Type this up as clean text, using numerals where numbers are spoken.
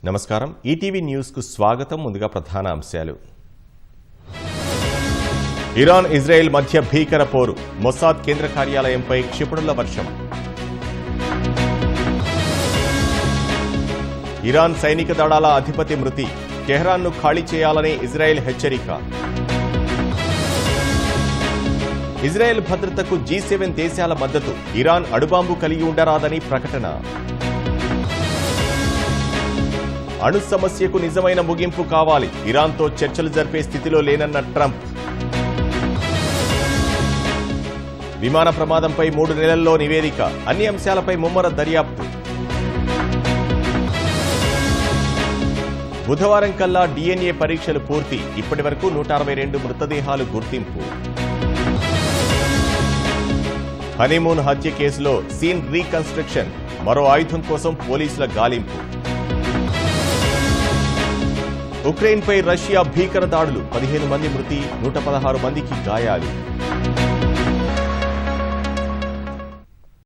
నమస్కారం ETV news కు స్వాగతం. ముందుగా ప్రధాన అంశాలు. ఇరాన్ ఇజ్రాయెల్ మధ్య భీకర పోరు, మొసాద్ కేంద్ర కార్యాలయంపై క్షిపణుల వర్షం. ఇరాన్ సైనిక దళాల అధిపతి మృతి, టెహ్రాన్ను ఖాళీ చేయాలని ఇజ్రాయెల్ హెచ్చరిక. ఇజ్రాయెల్ భద్రతకు G7 దేశాల మద్దతు, ఇరాన్ అణుబాంబు కలిగి ఉండరాదని ప్రకటన. అణు సమస్యకు నిజమైన ముగింపు కావాలి, ఇరాన్తో చర్చలు జరిపే స్థితిలో లేనన్న ట్రంప్. విమాన ప్రమాదంపై 3 నెలల్లో నివేదిక, అన్ని అంశాలపై ముమ్మర దర్యాప్తు. బుధవారం కల్లా DNA పరీక్షలు పూర్తి, ఇప్పటి వరకు 162 మృతదేహాలు గుర్తింపు. హనీమూన్ హత్య కేసులో సీన్ రీకన్స్ట్రక్షన్, మరో ఆయుధం కోసం పోలీసుల గాలింపు. ఉక్రెయిన్పై రష్యా భీకర దాడులు, 15 మంది మృతి, 116 మందికి గాయాలు.